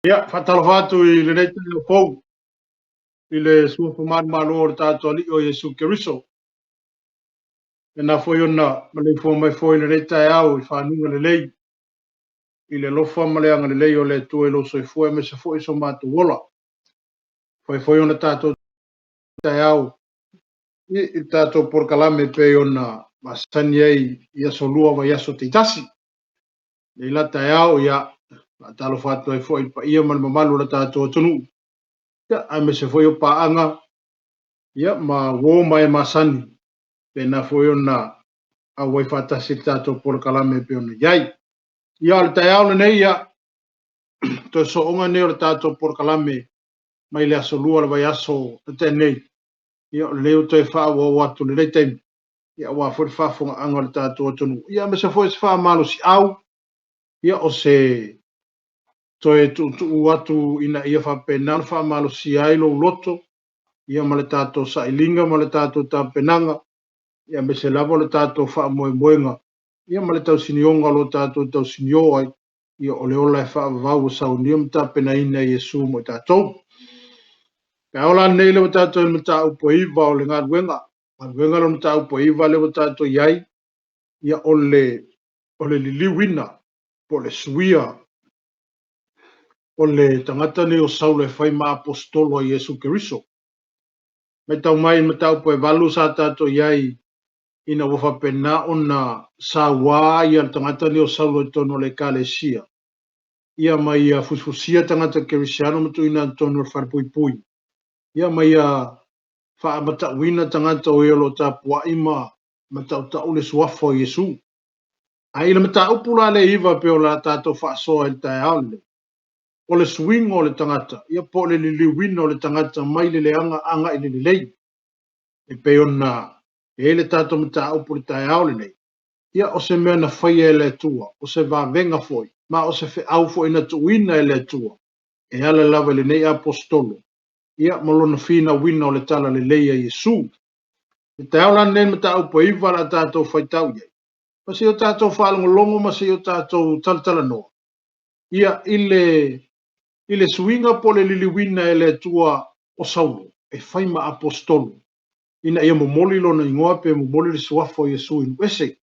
Ia, whatalawhatu I le nei teo pou, I le sua whamanu malo o le tātua li o Jesu Keriso. E nā foi ona, ma le fua mai foi le nei tae au I whanunga le lei, I le lofa ma le anga le lei o le tua I lo soi fua me se foi so mātu wola. Foi ona tātua tae au, I tātua porkalame pe ona masani ei I aso lua wa yaso te tasi. Le la tae au ia, talo whatu ai foi pa ia man mamalu la tātua tunu. Ia, ai me se foi o paanga, ia ma wo mai masani pe na foi ona a wai fatasi tātou porkalame pe ona iai. Ia le tai au nei ia to so onga nei o le tātou porkalame mai le aso lua le vai aso te nei. Ia le leo te wha wa watu le rei teimi. Ia wa fwere whafonga anga le tātou atonu. Ia me se foi se wha malo si au. Ia o se toi tu watu ina ia wha penana wha malo si ailo loto. Ia ma le tātou sa ilinga ma le tātou tā penanga. Ia me se lavo le tātou wha moe moenga. Ia ma le tau sinionga lo tātou tau sinio ai. Ia o le ola e wha vau sau niam tā pena ina Jesu mo tātou. Ka ola nei le tātou le mata upo iwa o le ngā ruenga. Ngā ruenga le mata upo iwa le tātou iai. Ia o le liliwina. Po le suia. O le tangata ni o saule whai ma apostolo a Jesu Keriso. Me tau mai mata upo e valu sa tātou iai. Ina wafa pena ona sa wā ia tangata ni o saulo I tono le kalesia. Ia mai ia fusfusia tangata kerisiano matu ina tono le wharpuipui. Ia mai ia wha mata wina tangata o iolo ta pua ima mata uta ule suafo Yesu. A ila mata upula le iwa pe o la tato wha soa il tae aule. O le swing o le tangata. Ia po le liliwina o le tangata mai le anga ili le lei. E pe ona e le tato mata upuli tae aule nei. Ia o se mea na whaia e le tua, o se va venga foi, ma o se fe au foi na tuina e le tua, e ala lava le nei apostolo. Ia malona fina wina o le tala le leia Jesu. E te au lan nen mata upo iwa la tātou whaitau iei. Ma se o tātou whaalongolongo, ma se o tātou talatala noa. Ia ile suinga po le liliwina e le tua o saulo, e whaima apostolo. Ina ia momoli lona ingoa pe momoli le suafo Jesu inu ese.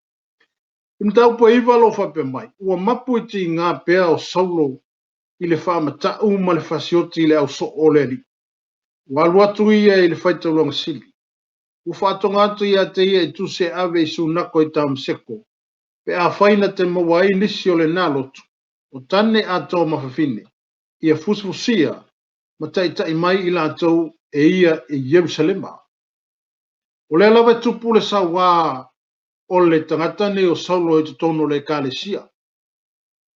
Ina tau po iwa lo whape mai. Ua mapu iti ngā pea o saulo I le whamatau ma le whasioti I le au so o le li. Ua luatu ia I le whaitau longa sili. Ua whaatonga atu ia te ia I tu se ave I sunako I tam seko. Pe a whaina te mawai nisi o le nalotu. O tane ato mawhawhine. Ia fusfusia ma tai mai I lātou e ia I Jerusalema. O le alawa tupu le sawa o le tangata ne o saulo I te tono le kalesia.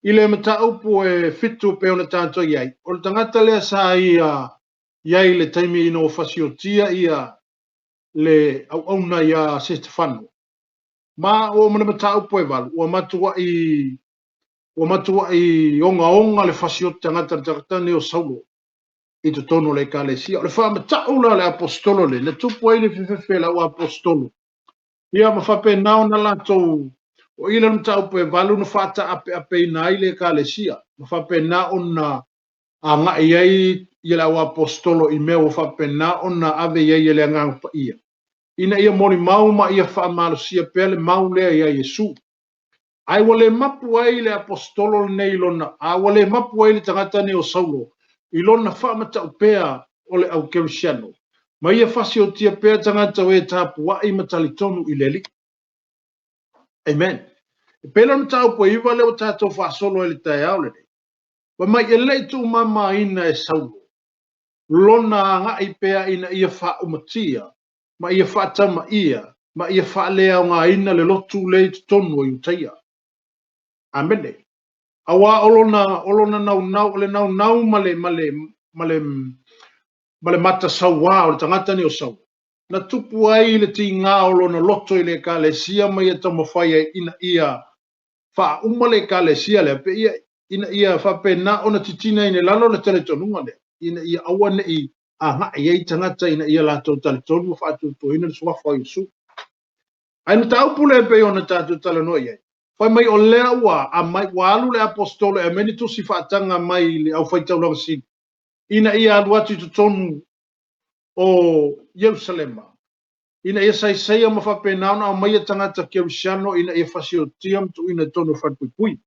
I le mataupu e fitu pe ona tātou iai. O le tangata lea sa iai le taimi ino o fasiotia ia le auna ia se Stefano. Ma o mana mataupu e walu. Ua matua I onga le fasioti tangata le tangata ne o saulo. I te tono le kalesia. O le wha mataula le apostolo le. Le tupu ai le fefefela o apostolo. Ia mawhape nao na lātou o ila mtaupu e walu na whata ape ina ile kalesia. Mawhape nao na anga iai ila o apostolo I mea mawhape nao na ave iai ile ngangpa ia. Ina ia mori mau ma ia wha malusia pele mau lea ia Yesu. Ai wale mapu ai le apostolo nei lona. Ai wale mapu ai le tangata ne o saulo. I lona wha mataupea o le au kerisiano. Ma ia fasi o tia pea tangata o e tapu wa I matalitonu I leli. Amen. Pela no tau po iwa leo tātou whaasolo e le tae au le. Wa mai e leitu mama ina e saulo. Lona nga I pea ina ia wha umatia. Ma ia wha tama ia. Ma ia wha lea ngā ina le lotu le tonu o iutaia. Amene. Awa olona nau le nau male mata sawa o le tangata ni o sau. Na tupu ai le ti ngā olona loto I le ka le sia ma ia tamo whaia ina ia fa umale kalesia le pe ia fa pena ona titina ina lalo le teletonunga le ina ia awane I aha ia tangata ina ia la teletonu fa tu ina so fa Yesu ai no tau pule pe ona tatu tala no ia Fai mai o lea ua, a mai walu le apostolo, e meni tu si whaatanga mai le au whaitau lang si. Ina ia alu atu tu tonu o Yerusalema. Ina ia sai sai ama whapena ona o mai a tangata Kerusiano, ina ia whasio tiam tu ina tonu whatpui.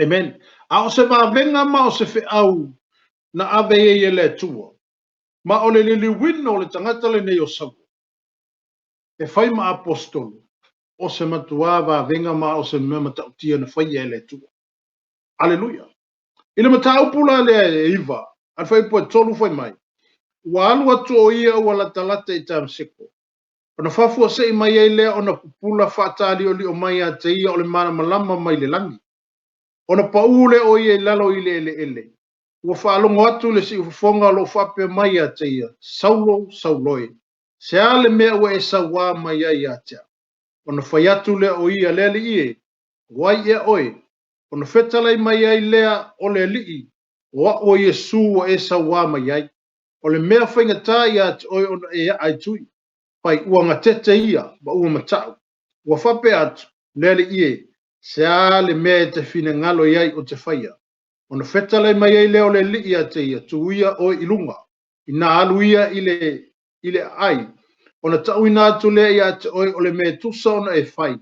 Amen. A o se venga ma o se au na ave e le tua. Ma o le lili wino le tangata le nei o sabu. E whai ma apostolo. O se matua venga ma o se mema tautia na whai e le tua. Aleluia. Ina matau pula le iva. An whai pua tolu whai mai. Wa alu atu o ia ua la talata i tam seko. Ona whafua se i mai e lea ona pupula whaatari o li o mai a te ia o le mana malama mai le langi. Ona paule o ia i lalo i le ele. Ua whaalongo atu le si ufonga lo whape mai a te ia. Saulo, sauloi. Se ale mea ua e sawa mai ai a te. Ona whai atu le o ia le li ie. Wai e oi. Ona whetalai mai ai lea o le li. Wa o Yesu o e sawa mai ai. O le mea whainga tai a te oi ona e ai tui. Pai ua ngatete ia, ba ua matau. Ua whape atu, le li ie. Se ale mea te fine ngalo iai o te whaia. Ona whetalai mai ai leo le li ia te ia, tu ia o ilunga. Ina alu ia ile ai. Ona tau ina atu le ia te oi o le mea tusa ona e whai.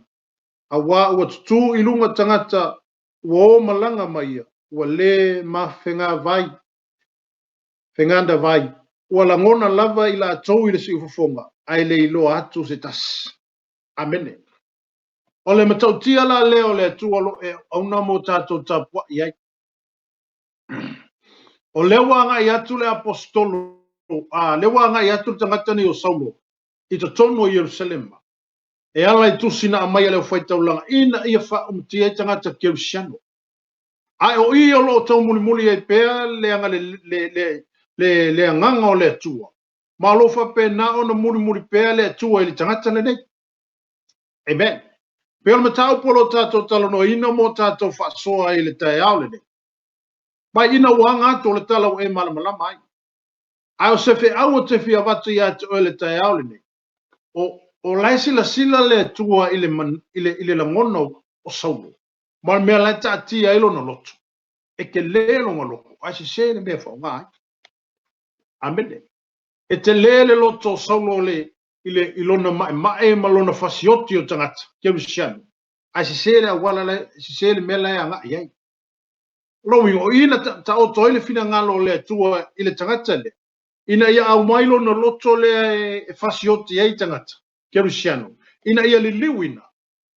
A wā ua tutu ilunga tangata ua o malanga mai ia. Ua le ma whenga vai. Whenganda vai. Ua langona lava ila atou i le si ufafonga. Ai le iloa atu se tas. Amene. O le matautia la leo le tualo e auna mo tātou tapua iai. O lewa nga i atu le apostolo, lewa nga i atu tangata ni o Saulo, i to tono i Yerusalema. E ala i tusina a mai leo whaitaulanga, ina ia wha umtia i tangata Kerusiano. Ai o i o lo tau muli muli e pēr le anga le anganga o le atua. Ma lo whape na ona muli muli pēr le atua i le tangata le nei. Amen. Pēr ma tau polo tātou talono ina mo tātou whasoa i le tae au le nei. Mai ina wanga to le tala o e malamalama ai. Ai o se fe au o te fia watu ia te oe le tae au le nei. O lai sila le tua ile langono o Saulo. Ma mea lai ta tia ilo na loto. E ke lelo ngaloko. Ai se se le mea whaunga ai. Amene. E te lele loto Saulo le ilona mae malona fasioti o tangata. Kerusiano. Ai se se le awala le, se se le mea lai anga iai. Lowi o ina ta o toile fina ngalo le tua ile tangata le. Ina ia au mailo na loto le e fasioti ai tangata. Kerusiano. Ina ia li liwina.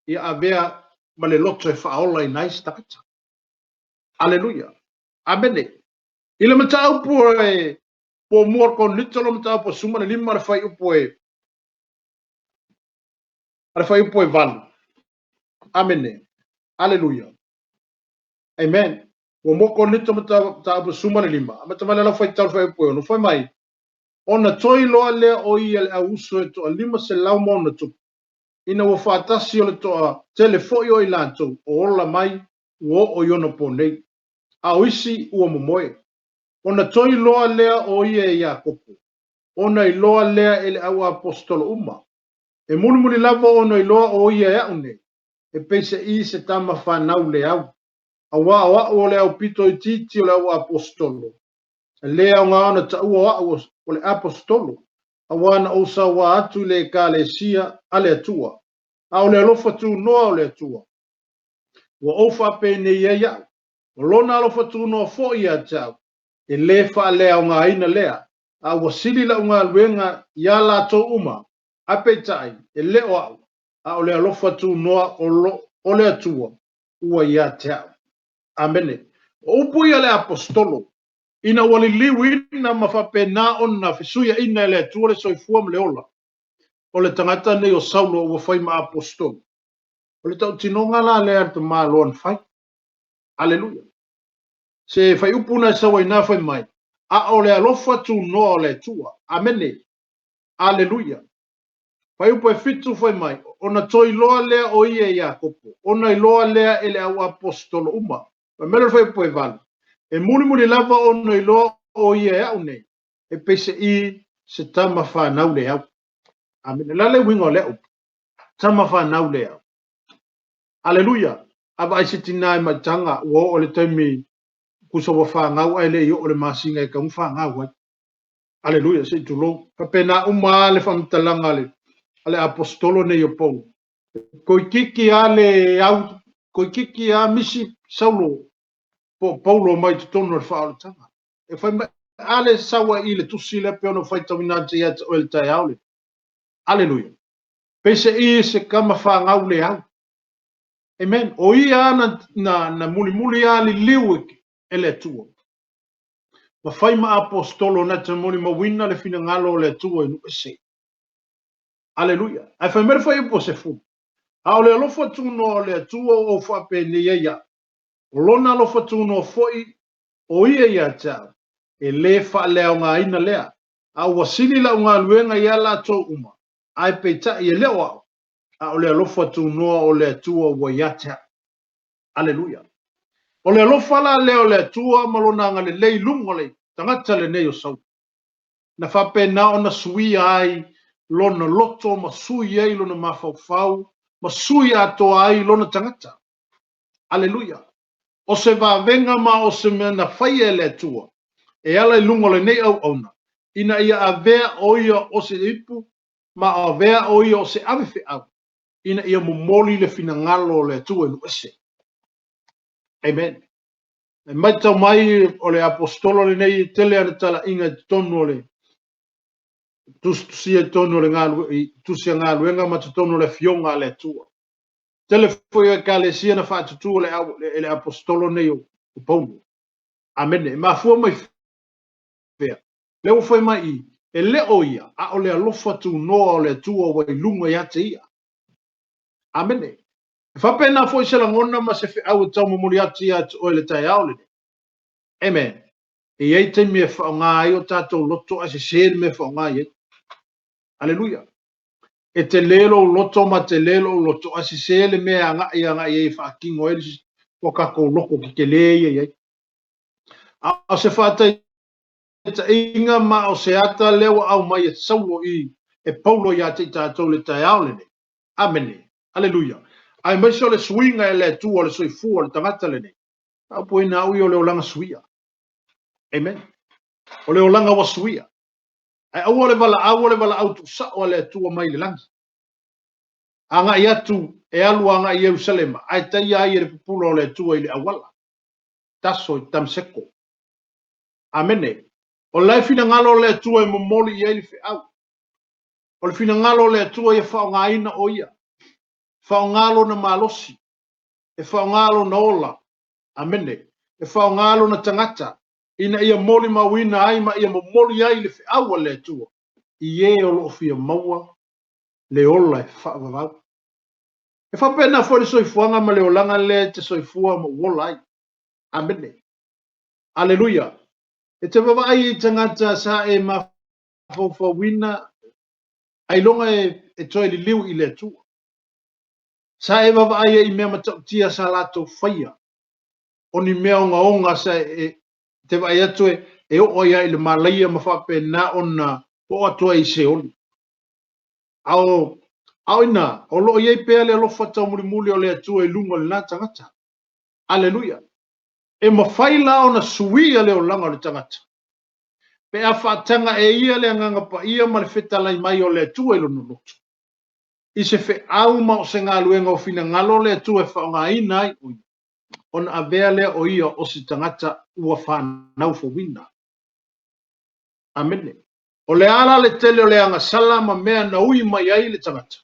Ia avea ma le loto e whaola i nais tangata. Aleluia. Amene. Ile mata upo e po muar kon litolo mata upo suma na lima rafai upo e valu. Amene. Aleluia. Amen. O mo kon litolo mata upo suma na lima. Mata mala la fai tau fai upo e. No fai mai. Ona toi loa lea o ia le auso e toa lima se lau mauna tupu. Ina wa whaatasi o le toa telefoi o ilantou o ola mai o iona po nei. A oisi ua momoe. Ona toi loa lea o ia e Iakopo. Ona i loa lea ele au apostolo uma. E muni lava ona i loa o ia e au nei. E peise i se tama whanau le au. A wa o le au pito i titi o le au apostolo. Lea o ngā ona ta ua o le apostolo. A wana o sa wa atu le ka le sia a le atua. A o le alofa tu noa o le atua. Wa ofa pe ne ia ia. O lona alofa tu noa fo ia tau. E le fa lea o ngā ina lea. A wa sili la o ngā luenga ia la to uma. A pe tai e le o au. A o le alofa tu noa o le atua. Ua ia tau. Amene. O upu ia le apostolo. Ina wali liwi ina mawhape na ona fisuia ina le tuole soifua mle ola. O le tangata nei o Saulo ua whai ma apostolo. O le tau tinonga la le arta maa loan whai. Aleluia. Se whai upuna e sawa ina whai mai. A o le alofa tu noa o le tua. Amene. Aleluia. Whai upo e fitu whai mai. Ona toi loa lea o ia Iakopo. Ona i loa lea ele au apostolo uma. Ma mele whai upo e vana. E muni lava ono i loa o ia e au nei. E pese i se tama whanau le au. Amen. Lale wingo le au. Tama whanau le au. Aleluia. Aba ai sitina ma tanga wo o le taimi kuso wa fa ngau ai le yo o le masinga e ka fa ngau ai. Aleluia se tulo. Papena uma le famtalanga ale apostolo ne yo pau. Ko kiki ale au ko kiki a misi Saulo po Paulo mai te tono le fa tanga. E fa ale sawa i le tusi le pe ono fai tawina te ia o le tai aule. Aleluia. Pese i se kama fa ngau le au. Amen. O ia na muli ali liu ele tua. Ma fai ma apostolo na te moni ma wina le fina ngalo le tua inu ese. Aleluia. Ai fai mere fai po se fu. A o le alofa tuno le tua o fa pe ni ia. O lona alofa tuno foi o ia ta. E le fa leo nga ina lea. A wasini la unga luenga ia la to uma. Ai pe ta i leo au. A o le alofa tuno o le tua wa yata. Aleluia. O le alofa la leo le tua malona nga le lei lungo le. Tangata le neo sau. Na fape na ona sui ai lona loto ma sui ai lona mafaufau ma sui ato ai lona tangata. Aleluia. O se va venga ma o se mena fai e le tua. E ala lungo le nei au ona. Ina ia avea oia o se ipu ma avea oia o se avefe au. Ina ia momoli le fina ngalo le tua nu ese. Amen. E mai tau mai o le apostolo le nei tele ana tala inga tonu le tusia tonu le ngalu tusia ngalu enga ma tonu le fionga le tua. Tele foi e ka le sia na fa tutu le apostolo nei o Paulo. Amen. E ma fu mai fea. Le foi mai e le oia a o le alofa tu no le tua wa lunga ya te ia. Amen. E fa pena foi se la ngona ma se fe au tau mo muri ati o le tai aule. Amen. E ei te me fa nga ai o tatou loto a se ser me fa nga ai. Aleluia. E te lelo loto ma te lelo loto a se sele me anga i fa kingo ele o ka ko loko ki ke le ia. A se fa te inga ma o se ata lewa au mai e saulo i e Paulo ia te tatou le tai aule. Amen. Aleluia. Ai mai so le swinga e le tu o le soifu o le tangata le nei. A po ina au i o le olanga suia. Amen. O le olanga wa suia. Ai au le vala au tu sa o le tua mai le langi. Anga i atu e alu anga i Jerusalem. Ai tai ai le pupulo o le tua i le awala. Taso i tamseko. Amene. O lai fina ngalo le tua i momoli i eili fe au. O le fina ngalo le tua i whao ngaina o ia. Whao ngalo na malosi. E whao ngalo na ola. Amene. E whao ngalo na tangata. Ina ia moli mawina ai ma ia momoli ai le fe au le tua. I e o lo fia maua. Le ola e whaavavau. E whapena fo le soifuanga ma le olanga le te soifua ma wola ai. Amene. Aleluia. E te wawai i tangata sa e ma wina ai longa e toi li liu i le tua. Sa e wawai e i mea matautia sa lato whaia. O ni mea onga sa e te wai atu e o oia i le malaia ma whapena ona o atua i se oni. Au ina, o loo iei pea le alofa tau muli o le atua i lunga le nā tangata. Aleluia. E mawhai la o na suia le o langa o le tangata. Pe a whaatanga e ia le anganga pa ia ma le whetalai mai o le atua i lono lotu. I se whe au ma o se ngā luenga o fina ngalo le atua e whaonga ina ai ui. On a vea le o ia o si tangata ua whanau fo wina. Amene. O le ala le tele o le anga sala ma mea na ui mai ai le tangata.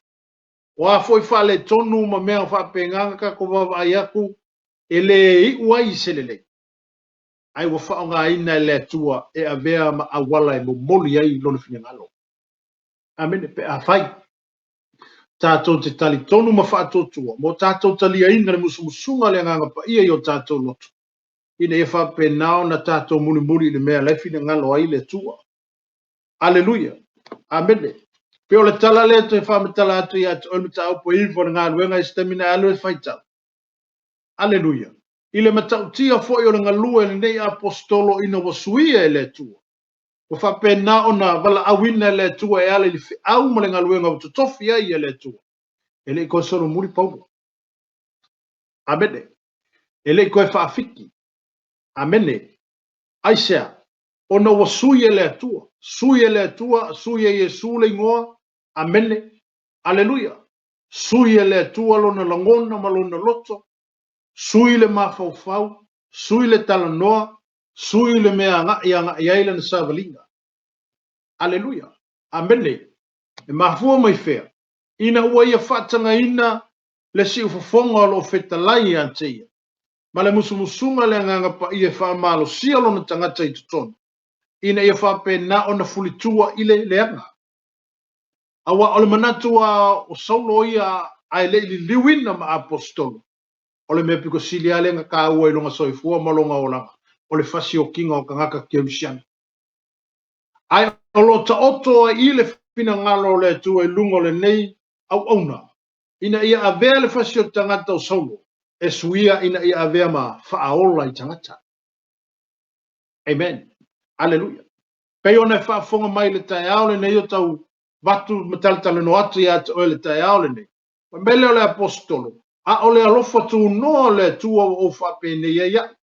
Wa foi fa le tonu ma mea fa penganga ka ko wa ai aku ele i wai selele. Ai wa fa nga ina le tua e avea ma awala e mo moli ai lo fina ngalo. Amen pe a fai. Tato te tali tonu ma fa to tua. Mo tato tali ai na musunga le nganga pa ia yo tato lotu. Ina e fa pe nao na tato muli le mea le fina ngalo ai le tua. Aleluia. Amen. Pe o le tala le te whamitala atu i atu o le mata upo iwo ngā luenga i stamina alu e whaitau. Aleluia. I le matau tia fo i o le ngalua le nei apostolo ina wasuia e le tua. O whapena o na wala awina le tua e ale li fi au ma le ngaluenga o tutofi ai e le tua. E le i konsoro muri paulo. Amene. Ele koe whaafiki. Amene. Aisea. Ona wa sui ele atua. Sui ele atua. Sui e Yesu le ingoa. Amene. Aleluia. Sui ele atua lona langona malona loto. Sui le mafaufau. Sui le talanoa. Sui le mea nga iaila na savalinga. Aleluia. Amene. E mafua mai fea. Ina ua ia whaatanga ina le si ufafonga lo fetalai anteia. Ma le musumusunga le nganga pa ia wha malo sia lona tangata i tutonu. Ina ia wha pena ona fulitua ile leanga. Awa ole manatua o saulo ia ai le ili liwina ma apostolo. Ole me piko sili ale nga ka ua ilonga soifua malonga o langa. Ole fasi o kinga o kangaka kielisiana. Ai olo ta oto ile fina ngalo le tu e lungo le nei au auna. Ina ia avea le fasi o tangata o saulo. E suia ina ia avea ma faaola i tangata. Amen. Aleluia. Pei ona e whaafonga mai le tae aole nei o tau watu mataltale no atu ia te oe le tae aole nei. Mele o le apostolo. A o le alofa tu noa le tua o whapene ia.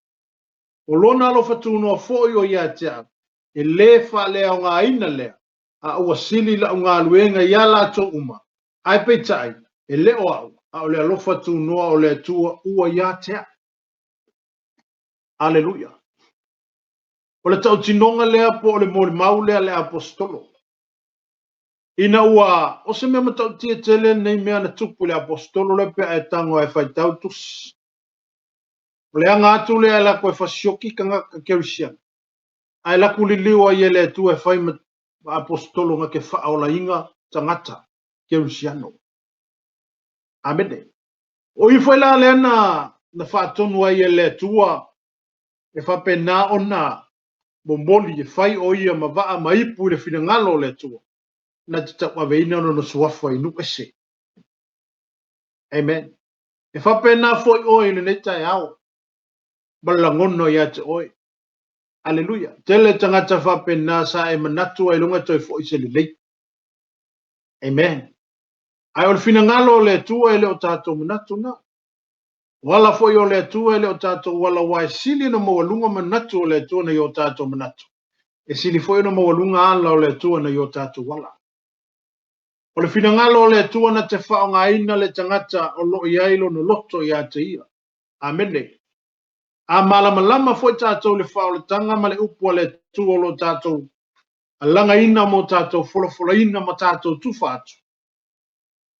O lona alofa tu noa foi o ia te a. E le wha lea o ngā ina lea. A ua sili la o ngā luenga ia la to uma. Ai pei tai. E le o au. A o le alofa tu noa o le tua ua ia te a. Aleluia. O le tau tinonga lea po o le mori mau lea le apostolo. Ina ua, o se mea matau tia tele nei mea na tupu le apostolo le pe e tango e fai tautus. O le anga atu lea la koe fasioki kanga ka kerisian. Ai la kuliliwa ye le tu e fai ma apostolo nga ke faa o la inga tangata kerisiano. Amene. O i fai la lea na faa tonu a ye le tua e fa pena ona bomboli e fai o ia ma vaa ma ipu le fina ngalo le tua. Na te tau aveina no suafa inu ese. Amen. E fa pena foi oi le neta e au. Balangono ia te oi. Aleluia. Tele tangata fa pena sa e manatu ai lunga toi foi se lei. Amen. Ai ol fina ngalo le tua ele o tato manatu na. Wala foi o le tua ele o tato wala wai sili no mawalunga manatu o le tua na yo tato manatu. E sili foi no mawalunga ala o le tua na yo tato wala. O le fina ngalo le tua na te whao ngā ina le tangata o lo iailo no loto ia te ia. Amene. A malama foi tātou le whao le tanga ma le upua le tua o lo tātou. A langa ina mo tātou fola ina ma tātou tufatu.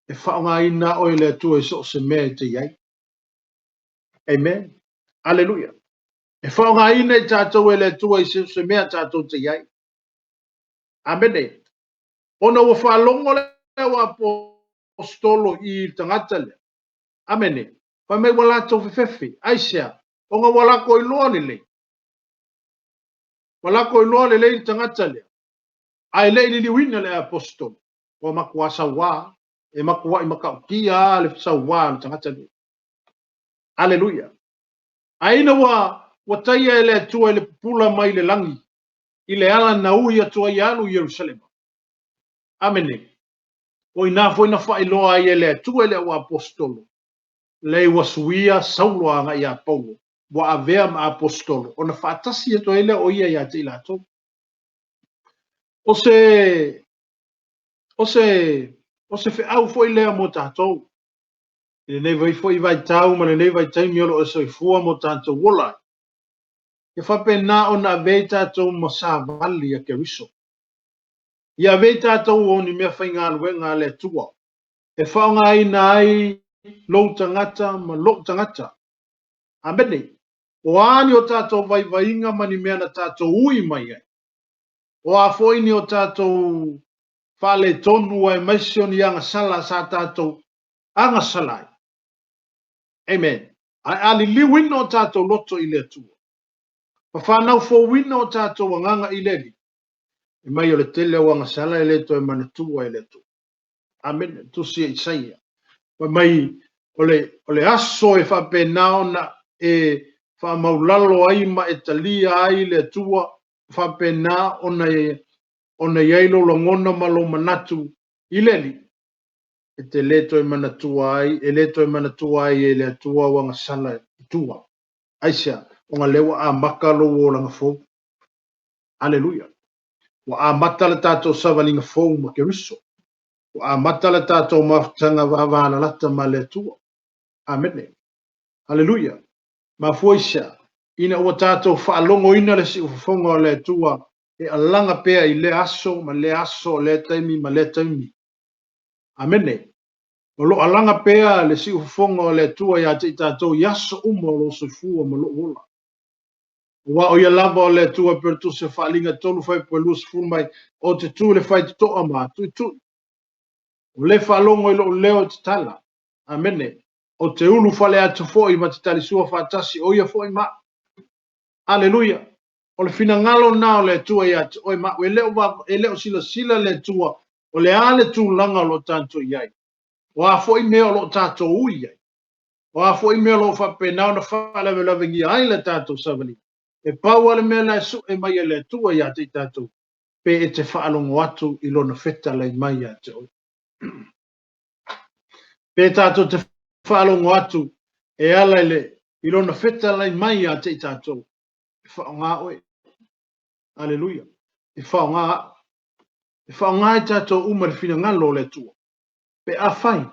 E whao ngā ina o le tua e so se mea te iai. Amen. Aleluia. E whao ngā ina e tātou e le tua e so se mea tātou te iai. Amene. Ona ua whalongo le wa apostolo i tangata le. Amene. Pa me wala tau fefefe. Aisea. O ngā wala ko i loa le le. Wala ko i loa le le i tangata le. Ai le ili wina le apostolo. O makua sawa. E makua i makaukia le sawa le tangata le. Aleluia. Aina wa taia ele tua ele pula mai le langi. Ile ala na ui atua i alu Jerusalema. Amene. O ina foi na fa iloa ai ele tua ele o apostolo. Le wasuia saulo anga ia Paulo. Wa avea ma apostolo. Ona fatasi e to ele o ia ia te ilato. O se fe au foi lea mo tātou. Ile nei vai foi vai tau, ma nei vai tai miolo o se fua mo tātou wola. E whapena o na vei tātou mo sa vali a keriso. Ia vei tātou o ni mea whai ngā luenga le tua. E whaonga ina ai lo tangata ma lo tangata. Amene. O ani o tātou vai inga mani mea na tātou ui mai ai. O a foi ni o tātou whale tonu ai maisio ni anga sala sa tātou anga salai. Amen. Ai ali liwina o tātou loto i le tua. Pa whanau fo wina o tātou anganga i leli. E mai o le tele o anga sala i le to e manatua i le tua. Amen. Tusi e isaia. Pa mai o le aso e whapenao na e whamaulalo ai ma e talia ai le tua whapena o na yailo longona malo manatu i leli. e te leto e mana tuai, e leto e mana tuai e le atua wanga sala tua. Aisha, o ngā lewa a makalo o langa fōu. Aleluia. Wa a matala tātou savalinga fōu ma ke riso. Wa a matala tātou maftanga wawala lata ma le atua. Amen. Aleluia. Ma foisha, ina ua tātou whaalongo ina le si ufafonga o le atua, e alanga pea i le aso, ma le aso, le taimi, ma le taimi. Amene. O lo alanga pea le si ufafonga o le atua ia te tātou yaso umo lo soifua ma lo ola. Wa o ia lava o le atua per tu se whaalinga tolu fai po lus fulmai o te tu le fai te toa ma, tu. O le whaalongo i lo leo te tala. Amene. O te ulu fale atu foi ma te talisua whaatasi o ia foi ma. Aleluia. O le fina ngalo na o le tua ia te oi ma. E leo sila sila le tua. O le ale tu langa lo tanto iai. O a foi mea lo tato ui iai. O a foi mea lo whapena na whalewe lawe ngi ai le tato savali. E pau ale mea lai su e mai le tua ia te tato. Pe e te whaalongo atu i lona feta lai mai ia te oi. Pe tato te whaalongo atu e ala le i lona feta lai mai ia te tato. E whaonga oe. Aleluia. E whaonga. E whaonga e tātou umar fina ngalo le tua. Pe a whai.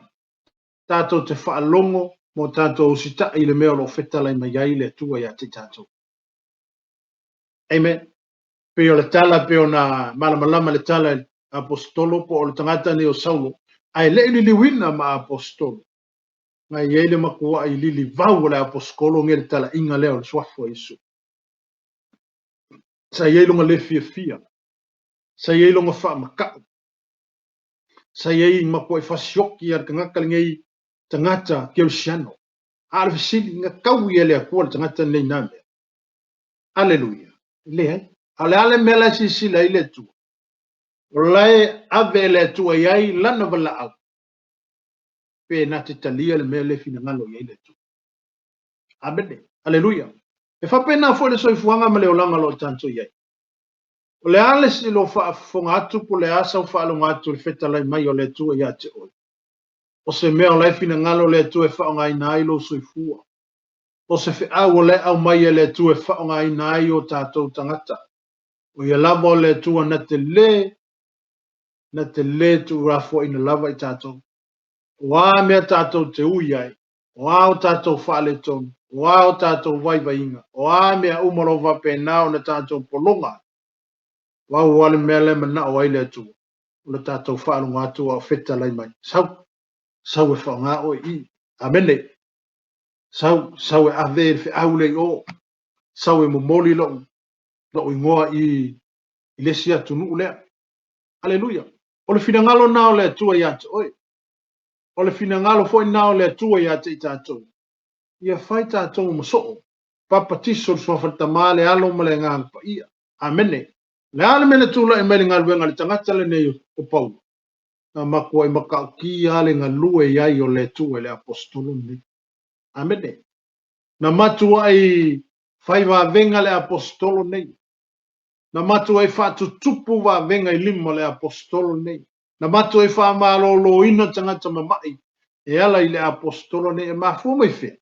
Tātou te whaalongo mo tātou usita i le mea lo feta lai mai ai le tua ia te tātou. Amen. Pe o le tala pe o na malamalama le tala apostolo po o le tangata ni o Saulo. Ai le ili liwina ma apostolo. Ngai iei le makua i lili vau le apostolo nge le tala inga leo le swafo Isu. Sa iei longa le fia. Sa iei longa wha makau. Sa iei makua i fasioki ar kangakal ngei tangata Kirsiano. Arfi sili nga kau i ele akua le tangata nei name. Aleluia. Le hai. Ale mela si sila i le tu. Olai ave le tu ai lana vala au. Pe na te talia le mele fina ngalo i le tu. Abede. Aleluia. E fa pena fo le soifuanga ma le olanga lo tanto iai. O le ale si lo whaafonga atu po le asa o whaalonga atu le feta lai mai o le tu ia te oi. O se mea o lai fina ngalo le tu e whaonga i nai lo soifua. O se fe au o le au mai e le tu e whaonga i nai o tātou tangata. O ia lava o le tu na te le tu rafo ina lava i tātou. O a mea tātou te ui ai. O a o tātou whaale tonu. O a o tātou waivainga. O a mea umaro vape nao na tātou polonga. Wau wale mea le mana o aile atu. O le tātou whaalonga atu o feta lai mai. Sau e whaonga o i. Amene. Sau e ave fe aule o. Sau e momoli lo. Lo ingoa i lesi atu nuu lea. Aleluia. O le finangalo nao le atua i atu. Oi. O le finangalo foi nao le atua i atu i tātou. Ia whai tātou masoo. Papatiso le swafata maa le alo ma le ngāngpa ia. Amene. Le ale mena tula e mele ngaluenga le tangata le nei o pau. Na makua i makau ki ale ngalue iai o le tu e le apostolo ni. Amene. Na matua i whai wa venga le apostolo nei. Na matua i whatu tupu wa venga i lima le apostolo nei. Na matua i wha malolo ina tangata mamai. E ala i le apostolo nei e mafu mai whea.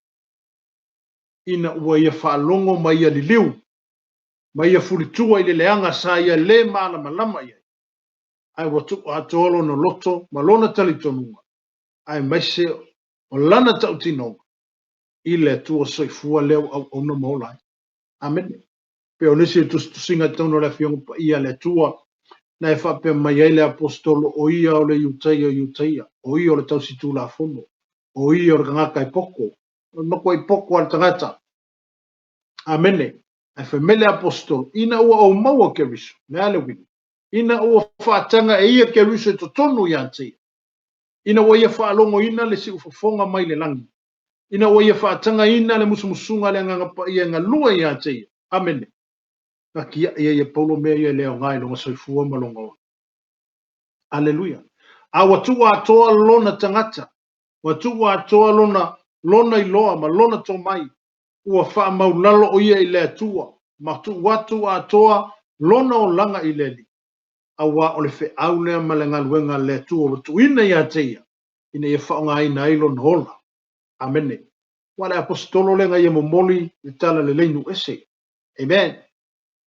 Ina ua ia whaalongo mai a li liu. Ma ia furitua i le leanga sa ia le mana malama ia. Ai watu atolo no loto ma lona talitonunga. Ai maise o lana tautinonga. I le tua soifua leo au ona maulai. Amen. Pe o nisi tusinga tauno le fionga pa ia le tua. Na e whape mai ai le apostolo o ia o le iutaia. O ia o le tausitu la fono. O ia o le kangaka i poko. O noko i poko al tangata. Amene. Ai fe mele apostol ina ua o maua ke riso me ale wini ina ua whaatanga e ia ke riso to tonu ia te ina ua ia whaalongo ina le si ufafonga mai le langi ina ua ia whaatanga ina le musumusunga le ngangapa ia ngalua ia te amene na kia ia paulo mea ia leo ngai longa soifua malonga aleluia a watua atoa lona tangata watua atoa lona iloa ma lona to mai ua wha maulalo o ia i le atua, ma tu watu a toa lona o langa i le li. A wa o le fe au lea ma le ngaluenga le atua, watu ina ia teia. ina ia whaongaina i lona ola. Amene. Wale apostolo le ngai momoli le tala le leinu ese. Amen.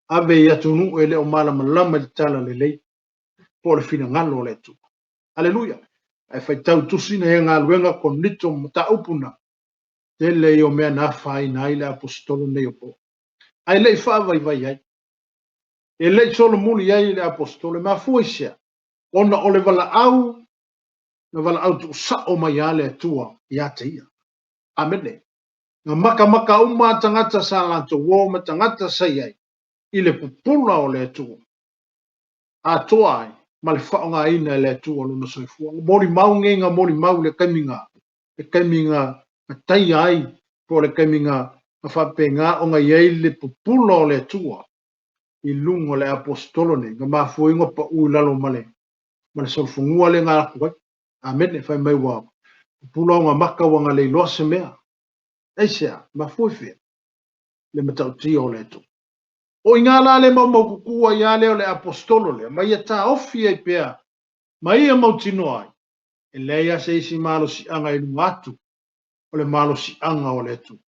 Ave ia tunu ele o mala malama le tala le lei. Po le fina ngalo le tu. Haleluya. Ai fai tau tusina e ngā luenga kon nito mta upuna. Te le o mea na fai na ile apostolo ne opo. Ai lei wha vai ai. E lei solo muli ai le apostolo ma fuisia. Ona ole wala au na wala au tu sa o mai ale tua ia te ia. Amene. Nga maka uma tangata sa lanto wo ma tangata sa iai. Ile pupula o le tua. A toa ai. Ma le whaonga ina le tua luna soifua. Mori mau ngenga mori mau le kaiminga. Le kaiminga ma tai ai. Po le kaiminga ma whapenga o nga iei le pupula o le tua. I lungo le apostolo ne. Nga mafu ingo pa ui lalo male. Ma le solfungua le ngā kuai. Amene fai mai wau. Pupula o nga maka wanga le loa se mea. Eisea, mafuifia. Le matau tia o le tu. O ingala le mau kukua ia leo le apostolo le. Ma ia ta ofi ai pea. Ma ia mau tino ai. E leia se isi malo si anga i ngatu. O le malo si anga o le tu.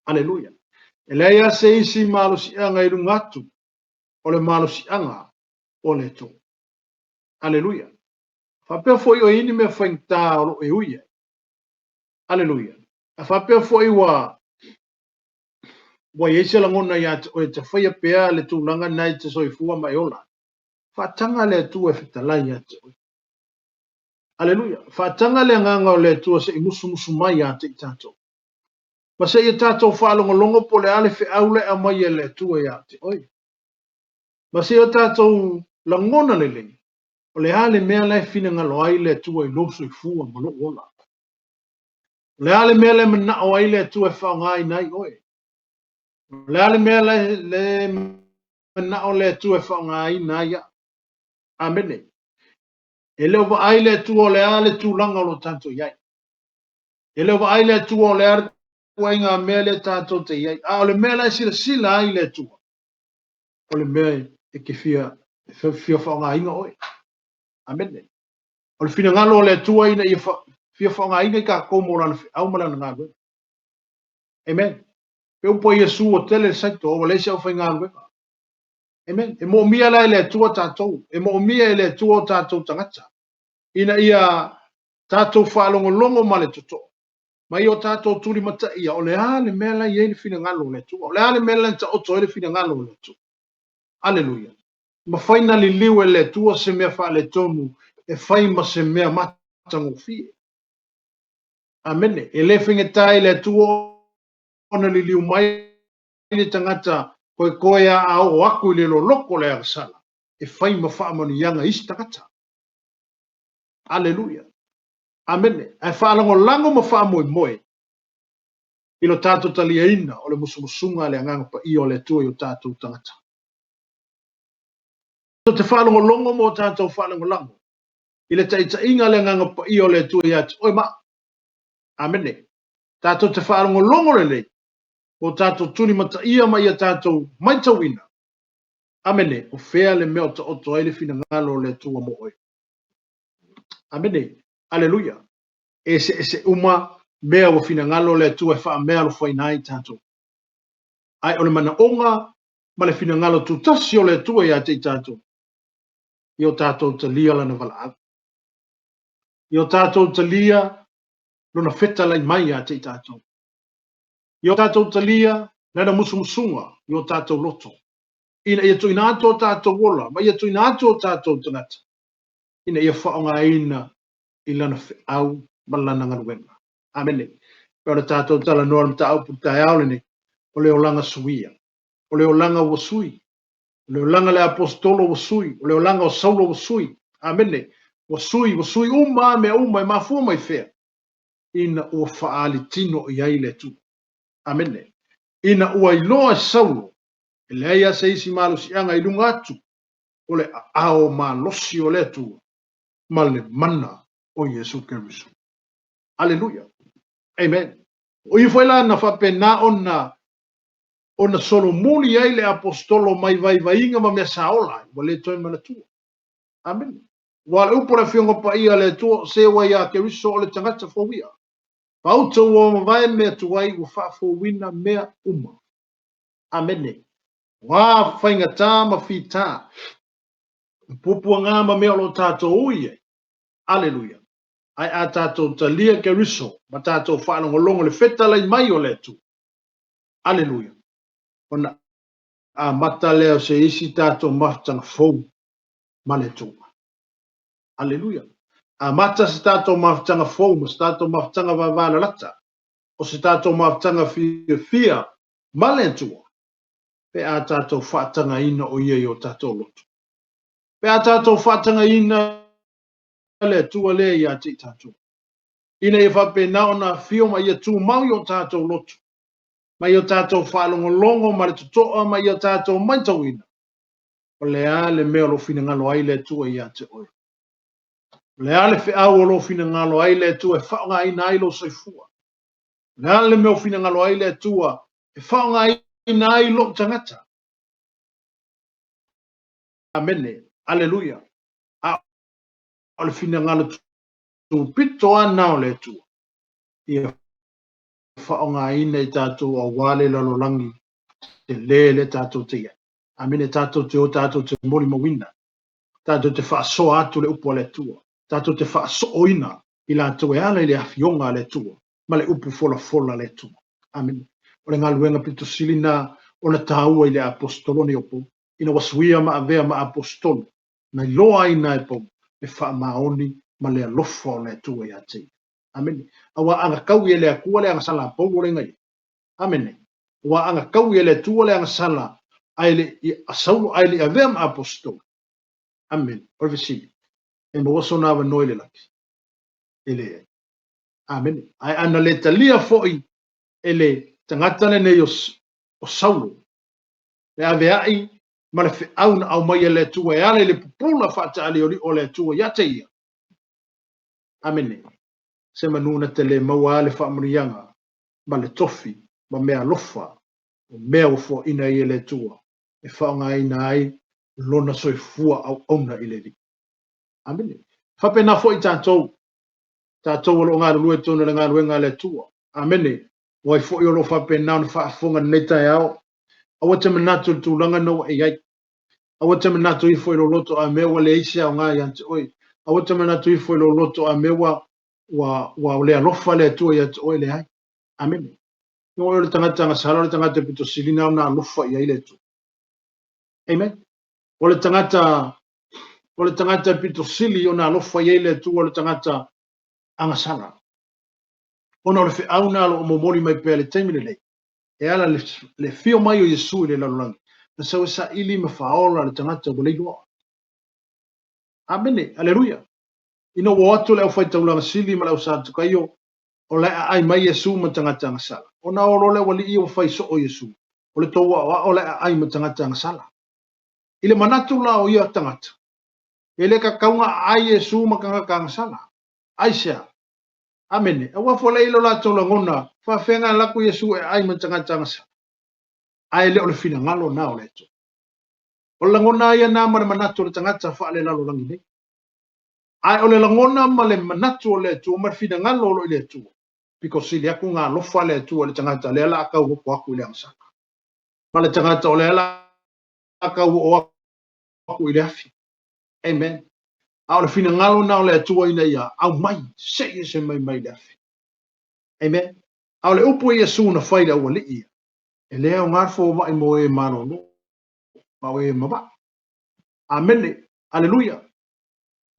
Aleluia. E leia se isi malo si anga i ngatu. O le malo si anga o le tu. Aleluia. Whapea foi o ini me whaingta o e uia. Aleluia. A whapea foi wa yese la ngona ya o te whaia pea le tūlanga nei te soifua mai ola. Whatanga le tu e whitalai ya te oi. Aleluia. Whatanga le nganga o le tu se imusu mai ya te tato. Ma se i tato whalongo longo po le ale whi aule a mai e le tu e ya te oi. Ma se i tato la ngona le le. O le ale mea le fina ngalo ai le tu e lo soifua malo ola. Le ale mea le mana o ai le tu e whaongai nai oi. Le ale mea le mana o le tu e whaongai nai ya. Amene. E leo wa ai le tu o le ale tu langa lo tanto iai. E leo wa ai le tu o le ar kuenga mea le tanto te iai. A o le mea le sila ai le tu. O le mea e ke fia whaongai inga oi. Amene. O le fina ngalo le tu ai na i fia whaongai inga i ka komorana au malana ngā rue. Amen. Pe upo Yesu o tele saito o le au whainga rue. Amen. E mo mia lai le tua tātou. E mo mia le tua tātou tangata. Ina ia tātou whalongo longo ma le toto. Mai o tātou turi mata ia. O le ale mea lai e le fina ngalo le tua. O le ale mea lai ta oto e le fina ngalo le tua. Aleluia. Ma whaina li liwe le tua se mea wha le tonu. E whaima se mea matango fie. Amene. E le whingetai le tua ona li liu mai le tangata koe a o aku le lo loko le arsala. E whai ma wha mani yanga isi takata. Aleluia. Amene. E whaalango lango ma wha moe. Ilo tātou talia ina o le musumusunga le anganga pa i o le tua i o tātou tangata. Te whaalango longo mo tātou whaalango lango. Ile taita inga le anganga pa i o le tua i ati. Oi ma. Amene. Tātou te whaalango longo le le. O tātou tuni mata ia mai a tātou maitawina. Amene, o fea le mea o oto ele fina ngalo le tua mo oi. Amene, aleluia. Se uma mea o fina ngalo le tua e wha mea lo whainai tātou. Ai ole mana onga, ma le fina ngalo tu tasi o le tua ia te tātou. Io tātou te lia lana wala au. Io tātou te lia lona feta lai mai ia te tātou. Io tātou te lia lana musumusunga, io tātou loto. Ina ia tu ina ato tātou wola, ma ia tu ina ato tātou tangata. Ina ia whaonga ina i lana au malana ngaruenga. Amene. Pera tātou tala noa mta au putai aulene, o leo langa suia, o leo langa wasui, o leo langa le apostolo wasui, o leo langa o saulo wasui. Amene. Wasui uma me uma e mafua mai fea. Ina ua whaali tino i aile tu. Amene. Ina ua iloa saulo. E leia se isi malo si anga i lunga atu. O le ao ma losi o le tu. Ma le mana o Yesu Keriso. Aleluia. Amen. O i fwela na whapena ona solo muli ai le apostolo mai vai inga ma mea saola. Wa le toi mana tua. Amen. Wa le upo le fionga pa ia le tu se wa ia ke riso o le tangata fo wia. Pauta wo vai me tuai u fa fo wina mea uma. Amene. Wa fainga tā ma fita. Pupu ngama me lo tato uye. Aleluia. Ai a tato talia ke riso. Ma tato fa longo le feta lai mai o le tu. Aleluia. Ona a mata leo se isi tato maftanga fo ma le tu. Aleluia. A mata se tato maftanga fo ma se tato maftanga vavala lata. O se tato maftanga fia ma le tu. Pe a tato whaatanga ina o ia i o tato lotu. Pe a tato whaatanga ina le tua le i a te tato. Ina i whape naona fio ma ia tu mau i o tato lotu. Ma i o tato whaalongo longo ma le tutoa ma i o tato maitau ina. O le a le mea lo fina ngalo ai le tua i a te oi. Le a le whiau o lo fina ngalo ai le tua e whaonga ina ai lo soifua. Le a le mea fina ngalo ai le tua e whaonga ina ai lo tangata. Amene. Aleluia. A o le fina ngalo tu pito ana o le tua. Ia whaonga ina i tātou a wale lalolangi te le tātou te ia. Amene tātou te o tātou te mori mawina. Tātou te whaasoa atu le upo le tua. Tātou te whaasoa ina i la tau e ala i le awhionga le tua. Ma le upu fola fola le tua. Amen. O le ngaluenga pito silina o na tāua i le apostoloni opo. Ina wasuia ma avea ma apostolo. Na iloa ina e po le wha maoni ma le alofa o le tua i ati. Amen. Awa anga kau i le akua le anga sala apolo le ngai. Amen. Wa anga kau i le tua le anga sala aile i asau aile avea ma apostolo. Amen. Orvisi. E mo so na no ile laki. Ele. Amen. Ai ana le talia foi ele tangata le neos o Saulo. Le ave ai ma le au na au mai le tu e ale le pupula fa ta ali o le tu ya te ia. Amen. Se manuna te le maua le fa mrianga ma le tofi ma mea lofa o mea o fo ina i le tua. E fa nga ina ai lona soifua au ona ile li. Amen. Fa pena fo i tātou. Tātou lo ngā lue tōna le ngā luenga le tua. Amene. Wai fo i o lo fa pena na fa fonga neta e au. Awa te manatu tūlanga no e iai. Awa te manatu i fo i lo loto a mewa le isi au ngā iante oi. Awa te manatu i fo i lo loto a mewa wa le alofa le tua iante oi le hai. Amene. Yo o le tangata ngā sala le tangata pito silina au na alofa i ai le tua. Amen. O le tangata pito sili o na alofa i ai le tua o le tangata anga sala. Ona o le whiau nā lo o momori mai pēle teimile lei. E ala le fio mai o Yesu i le lalolangi. Na sau e sa ili ma whaola le tangata o leiloa. Amene, aleluia. Ino wo atu le au whai taulanga sili ma le au sa tukaio o le ai mai Yesu ma tangata anga sala. Ona o lo le wali i o whai so o Yesu. O le toa o le ai ma tangata anga sala. Ile manatu la o ia tangata. E le ka kaunga ai Yesu ma kanga anga sala. Aisha. Amen. Awa fo le ilo la tola ngona. Fa fenga laku Yesu e ai matanga sa. Ai le o le fina ngalo na o le to. O la ngona ia na ma manatu le tangata fa le lalo langi nei. Ai o le ngona ma le manatu o le to ma fina ngalo o le to. Because si le aku nga lo fa le to le tangata le la ka o ko aku le ansa. Ma le tangata o le la ka o aku le afi. Amen. A le fina ngalo na o le to ina ia au mai se mai le afi. Amen. A le upu Yesu na faida o le ia. E lea o ngarfo mai mo e mano no. Ma o e maba. Amen. Aleluia.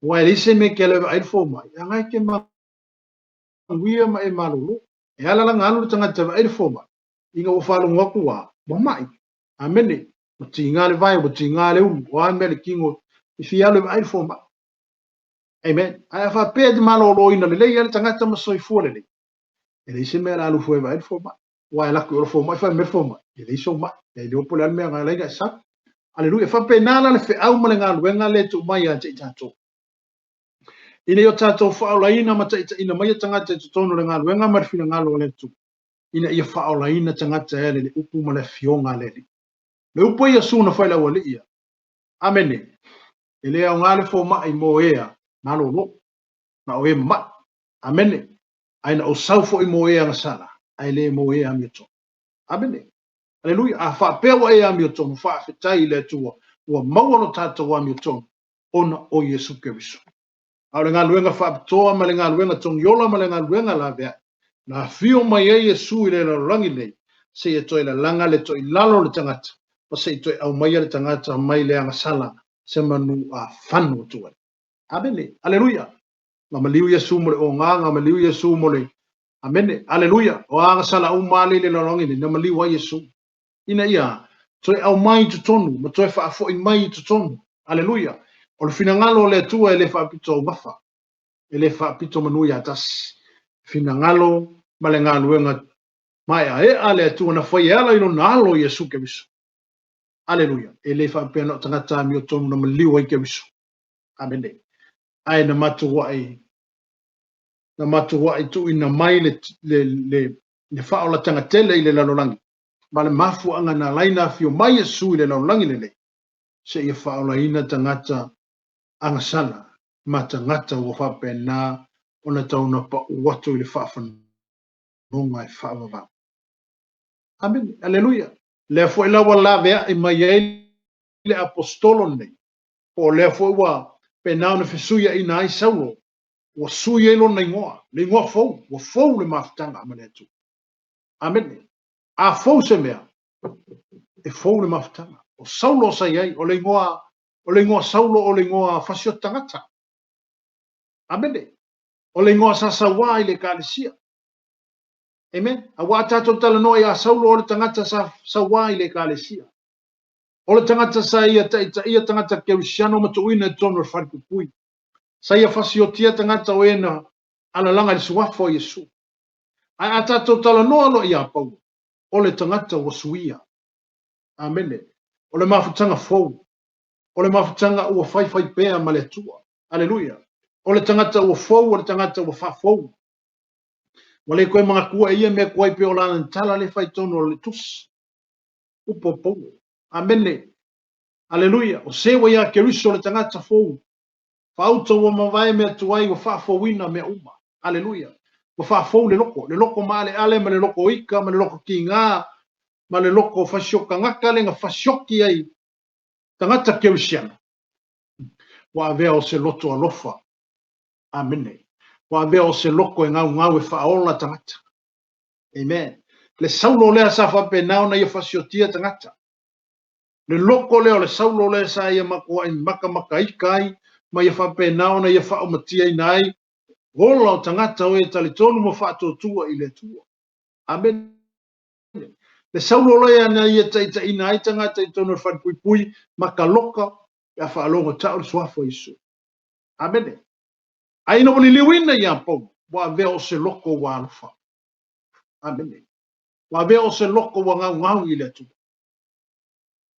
Wa e se me ke le ai fo mai. Ya ngai ke ma wia ma e mano no. E ala la ngalo tanga te ai fo mai. Inga o falo ngaku wa. Mo mai. Amen. O tinga le vai o tinga le u. Wa me le kingo. I fia le ai fo mai. Amen. Ai fa pe de malo lo ina le le ia tanga tama soi fo le. E le se me la lu fo e vai fo mai. Wa la ku fo mai fa me fo mai. E le so mai. E le o pole me nga le ga sa. Aleluia. Fa penala le fe au ma le ngaluenga le tu mai a te tatou. Ina yo tatou whaolaina ma te ina mai tangata te tono le ngaluenga ma fina ngalo le tu. Ina ia whaolaina tangata e le upu ma le fionga le li. Le upu ia suna whaila wa li ia. Amene. E le au ngale fo mai mo ea. lo na o e ma amene ai na o saufo i mo e ang sala ai le mo e amito amene aleluia a fa pe wa e amito fa fetai le tua wa mauano tata wa amito ona o Yesu Keriso a le ngaluenga fa toa ma le ngaluenga tong yola ma le ngaluenga la vea na fio mai e Yesu i le rangi nei se e toi la langa le toi lalo le tangata o se e toi au mai le tangata mai le anga sala se manu a fanu tua amene aleluia nga maliu Yesu mo le o nga maliu Yesu mo le amene aleluia o anga sala o mali le rangi nei na maliu wa Yesu ina ia toi au mai tu tonu ma toi fa fo i mai tu tonu aleluia o le finangalo le tua e le fa pito mafa e le fa pito manu ya tas finangalo ma le ngaluenga mai a e ale tua na foi ala ino nalo Yesu Keriso aleluia e le fa peno tangata mi o tonu na maliu ai Keriso amene ai na matu wa tu ina mai le fa ola tangatele i le lalolangi ma le mafu anga na laina fio mai Yesu i le lalolangi le se ia fa ola ina tangata anga sana ma tangata wa fa pena ona tauna pa watu i le fa nunga e fa wa amen aleluia le fo ila wala vea i mai le apostolo nei o le fo wa pena ona fesuia ina ai saulo wa suia ilo na ingoa le ingoa fo le maftanga amane tu amen a fo se mea e fo le maftanga o saulo sai ai o le ingoa saulo o le ingoa fasio tangata amen o le ingoa sasawa i le kalesia amen a wa tato tala no ia saulo o le tangata sawa i le kalesia o le tangata sa ia tangata keusiano matuina tono farkupui sa ia fasiotia tangata wena ala langa le suafo Yesu ai atato tala no lo ia pau o le tangata wasuia amene o le mafutanga fou o le mafutanga ua fai pea ma le tua aleluia o le tangata ua fou o le tangata ua fa fou wale koe mga kua ia me koe pe o lana tala le fai tono le tus upo pou amene aleluia o sewa ia Keriso le tangata fou fauta ua mawai me tuai ua fa fouina me uma aleluia ua fa fou le loko ma ale ma le loko ika ma le loko kinga ma le loko fasioka ngaka le nga fasioki ai tangata Kerisiana wa avea o se loto alofa amene wa avea o se loko e ngau e faola tangata amen le saulo lea sa fa penao na ia fasiotia tangata le loko leo le saulo lea sa ia makua in maka ikai ma ia fa penao na ia fa o matia inai ola o tangata o e talitonu mo fa totua i le tua amen le saulo lea na ia taita inai tangata i tono fa pui maka loka ia fa alonga tau suafo Yesu amen ai no li liwina ia po wa ve o se loko wa alfa amen wa ve o se loko wa ngau i le tua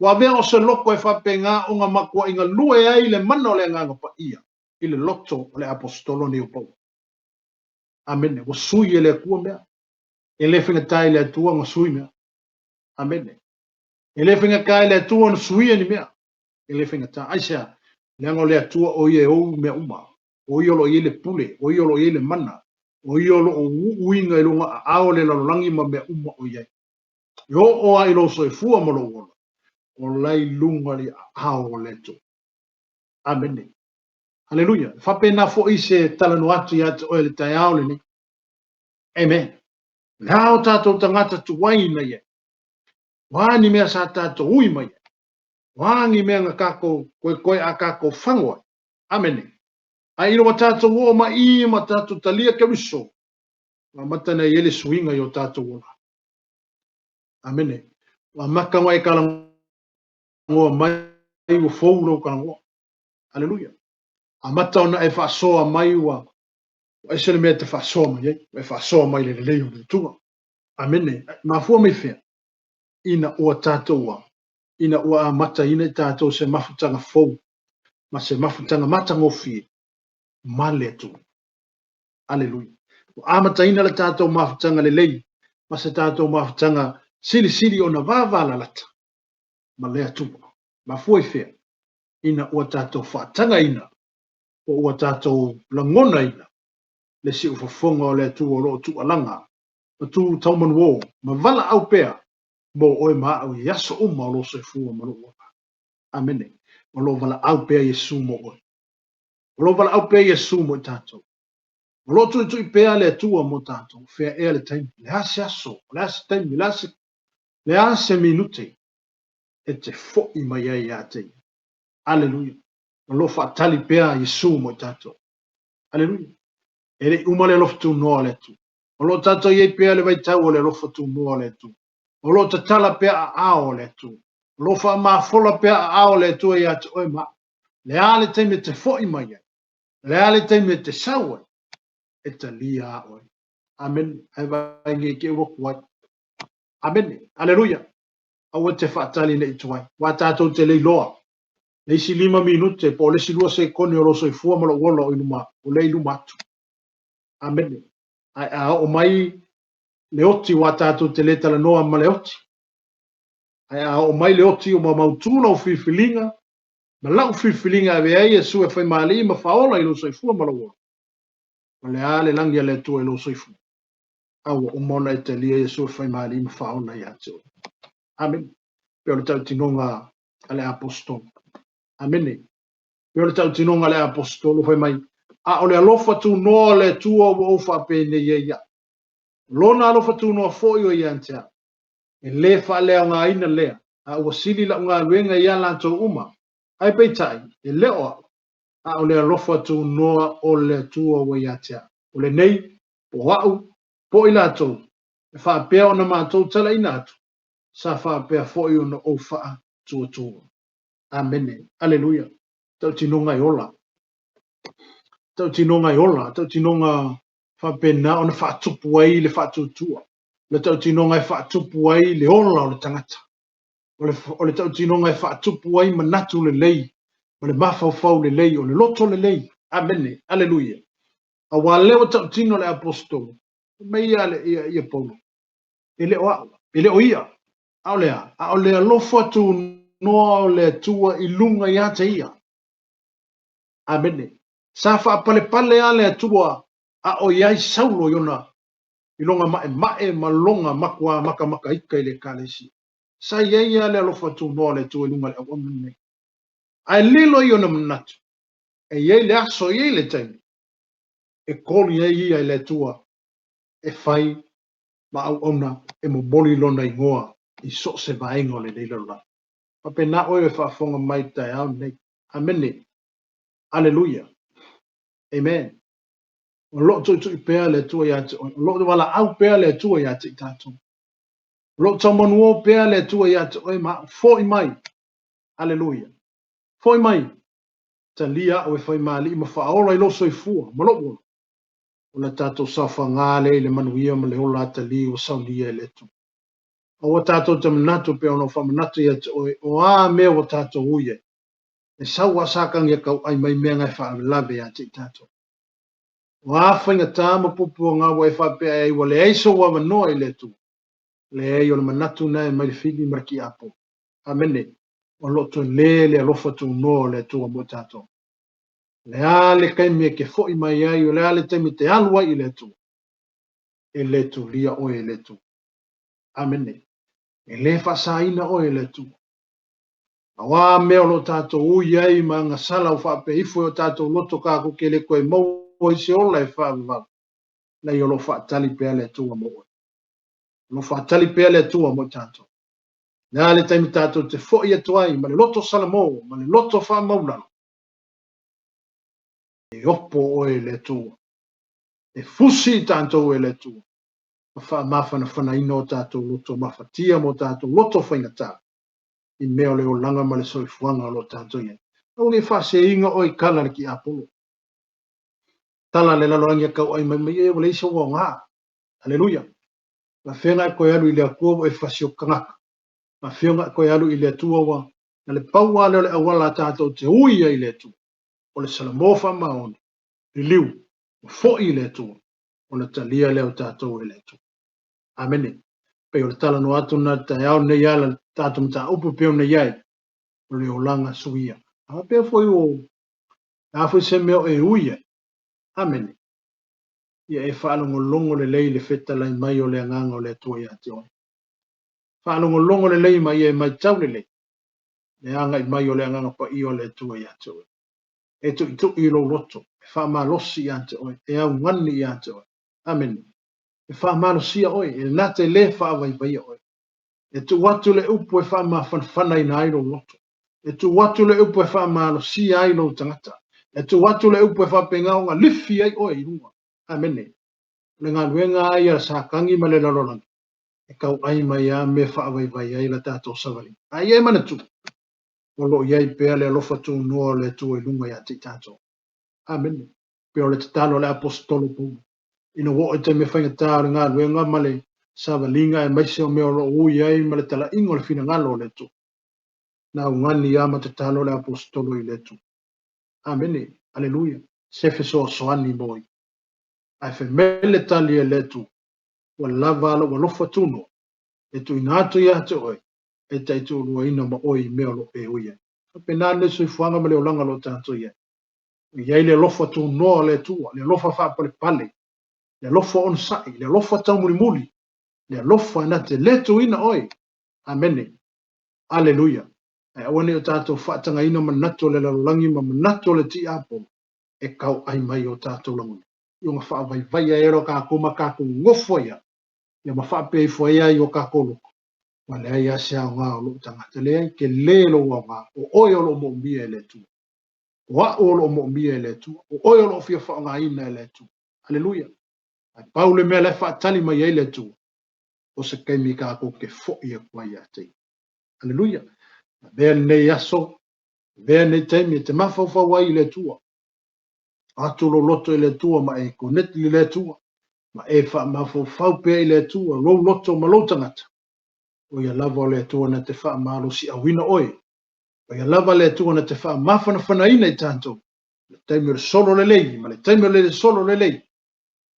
wa ve o se loko e fa penga o nga makua inga lue ai le mana o le nganga pa ia i le loto o le apostolo ni upo amen wa sui e le kua mea e le finga tai le tua nga sui mea amen e le finga kai le tua nga sui ni mea e le finga tai aisea le ngo le tua o ie o mea uma o iolo i le pule o iolo i le mana o iolo o uinga i lunga ao le lalolangi ma mea uma o ie yo o a ilo so e fua mo lo uola o lai lunga li ao le tu amen haleluya fa pena fo ise talanu atu ya o le tai ao le ni amen lao tatou tangata tuai na ye wani mea sa tatou ui mai wangi mea nga kako koe a kako fangwa amen ai ilo tatou o ma i ma tatou talia Keriso ma matana yele suinga yo tatou o amen wa maka mai kala ngo mai u foulo kala ngo haleluya amata ona e fa soa mai wa e se me te fa soa mai e fa soa mai le leo le tu amen ma fu mai fe ina o tatou ina ua mata ina tatou se mafutanga fou ma se mafutanga mata ngofi male tu haleluya amata ina le tatou mafutanga le lei ma se tatou mafutanga sili ona vava la lata ma le tu ma foi fe ina ua tatou fatanga ina o ua tātou langona ina, le si ufafonga o le atu o lo tu alanga, ma tu tauman wo, ma vala au pea, mo oe maa au yaso uma o lo soifua ma lo ua. Amene, o lo vala au pea Yesu mo oe. O lo vala au pea Yesu mo tātou. O lo tu i pea le atua mo tātou, fea ea le taimi, le ase aso, le ase taimi, le ase minute, e te fo i mai ai a te. Aleluia. O lo whaatali pea Yesu mo tātou. Aleluia. E le umale lofa tu noa le tu. O lo tātou iei pea le vai tau o le lofa tu noa le tu. O lo tatala pea a ao le tu. O lo wha maa fola pea a ao le tu e atu oe ma. Le ale taimi te fo i mai ai. Le ale taimi te saua. E ta lia a oe. Amen. Ai vai nge ke woku wai. Amen. Aleluia. Awa te whaatali le ituai. Wa tātou te leiloa. Leisi 5 minute po lesi 2 sekoni o lo soifua ma lo wola o inuma. O le iluma atu. Amen. Ai a o mai le oti wa tātou te leta la noa ma le oti. Ai a o mai le oti o ma mautula o whiwhilinga. Ma lau whiwhilinga e vea ia su e whai maali ma whaola i lo soifua ma lo wola. Ma le a le langia le tu e lo soifua. Au o mona e te lia ia su e whai maali ma whaola i atu. Amen. Peo le tau tinonga ale apostol. Amen. Peo le tau tinonga le apostol o whai mai. A o le alofa tu noa le tua o ufa pene ia. Lona alofa tu noa foi o iantea. E le fa lea ngā ina lea. A ua sili la ngā wenga ia lanto uma. Ai peitai. E leo a o le alofa tu noa o le tua o iantea. O le nei, po wau, po i lato. E wha pea o na mātou tala ina atu. Sa wha pea foi o na ofa tua tua. Amen. Aleluia. Tau tinonga i ola. Tau tinonga i ola. Tau tinonga whapena o na whaatupu ai le whaatutua. Le tau tinonga i whaatupu ai le ola o le tangata. O le tau tinonga i whaatupu ai manatu le lei. O le mawhauwhau le lei. O le loto le lei. Amene. Aleluia. A wā leo tau tino le apostolo. Mei ale ia Paulo. Ele o ia. A o lea lofa tu noa o le tua i lunga i ata ia. Amene. Sa wha pale ale atua a o iai saulo iona i longa mae ma longa makua maka ika i le kalesi. Sa iai ale alofa tu noa le tua i lunga le au amene. Ai lilo iona manatu. E iai le aso iai le taimi. E koli iai ai le tua. E fai ma au ona e mo boli lona i ngoa i so se vaenga le leila la. Pa pe na oe whaafonga mai tai au nei. Amene. Aleluia. Amen. O lo tu i pea le tua ia te o lo wala au pea le tua ia te tātou. Lo tamanuo pea le tua ia te oi ma fo i mai. Aleluia. Fo i mai. Ta lia o e fai mali ma whaola i lo soi fua. Ma lo ua. O le tātou safa ngāle i le manuia ma le hola ta li o sau lia le tu. O a tātou te manatu pea ono wha manatu ia te oi. O a mea o tātou uie. E sau a sākang ia kau ai mai mea ngai wha lawe ia te tātou. Wa whainga tāma pupu ngā wai whapea e wale eiso wa wanoa i le tu. Le ei o le manatu nei mai whini maraki apo. Amene. O loto le alofa tu noa le tu mo tātou. Le ale kaimi e ke fo i mai ai o le ale taimi te alua i le tu. E le tu lia o e le tu. Amene. E le whasaina o e le tu. A wā mea lo tātou ui ai ma ngā sala o whape ifo o tātou loto kako ke le koe mau o se ola e whaavava. Na i o lo whaatali pea le tua mo oi. Lo whaatali pea le tua mo tātou. Nā le taimi tātou te fo i atuai ma le loto salamo, ma le loto wha maulano. E opo oe le tua. E fusi tātou e le tua. Ma wha mawhana whana ino tātou loto mawhatia mo tātou loto whaingata. I mea le o langa ma le soifuanga lo tātou ia. Au ni wha se inga oi kala ki Apollo. Tala le laloangia kau ai mai e wale isa wa ngā. Aleluia. La whenga e koe alu i le akua e whasio kangaka. La whenga e koe alu i le atua wa. Na le paua leo le awala tātou te uia i le atua. O le salamofa maoni. I liu. O fo i le atua. O le talia leo tātou i le atua. Amene. Pe o le tala no atu na ta au nei ala tātou mta upu peo nei ai. O le o langa suia. A peo foi o Afu se meo e uia. Amen. Ia e whaalongolongo le lei le feta lai mai o le anganga o le atua ia te oi. Whaalongolongo le lei mai e mai tau le lei. Le anga i mai o le anganga pa i o le atua ia te oi. E tu i tu i lo loto. E whaamalosi ia te oi. E au ngani ia te oi. Amen. E whaamalosi ia oi. E nate le whaavai vai oi. E tu watu le upu e whaamawhanwhana i na airo loto. E tu watu le upu e whaamalosi ai lo tangata. E tu watu le upu e whapengao ngā lifi ai oi runga. Amen. Le ngā luenga ai a sa kangi ma le lalolang. E kau ai mai a me whaavai vai ai la tātou savali. Ai e mana tu. O lo iai pēa le alofa tu noa le tu e lunga ia te tātou. Amen. Pēo le te talo le apostolo pū. Ina wo e te me whainga tā le ngā luenga ma le savalinga e maise o meo lo ui ai ma le tala ingo le fina ngalo le tu. Na ungani ama te talo le apostolo i le tu. Amen. Aleluia. Sefe so soani moi. Ai fe mele tali e le tu. Wa lava alo wa lofa tuno. E tu ina atu ia te oi. E tai tu lua ina ma oi meo lo e uia. Pe nane sui fuanga ma le olanga lo tātou ia. Iai le lofa tu noa le tua. Le lofa wha pale pale. Le lofa on sai. Le lofa tau muri muri. Le lofa na te le tu ina oi. Amene. Aleluia. E awane o tātou whaatanga ina manato le lalangi ma manato le ti apo. E kau ai mai o tātou languni. Iunga wha vai vai a ero ka kuma ka ku ngofo ia. Ia ma wha pei fo ia i o ka kolo. Wa le ai ase au ngā o lo tangata le ai ke le lo wa ngā. O oi o lo mo mbia e le tu. Wa o lo mo mbia e le tu. O oi o lo fia wha ngā ina e le tu. Aleluia. Ai paule mea le wha tali mai e le tu. O se keimi ka ko ke fo ia kwa ia te. Aleluia. Vea nei aso. Vea nei teimi te mawhau wai le tua. Atu lo loto i le tua ma e koneti li le tua. Ma e wha mawhau pe i le tua. Lo loto ma lo tangata. O ia lava le tua na te wha malo si awina oi. O ia lava le tua na te wha mawhana whanaina i tanto. Le teimi le solo le lei. Ma le teimi le solo le lei.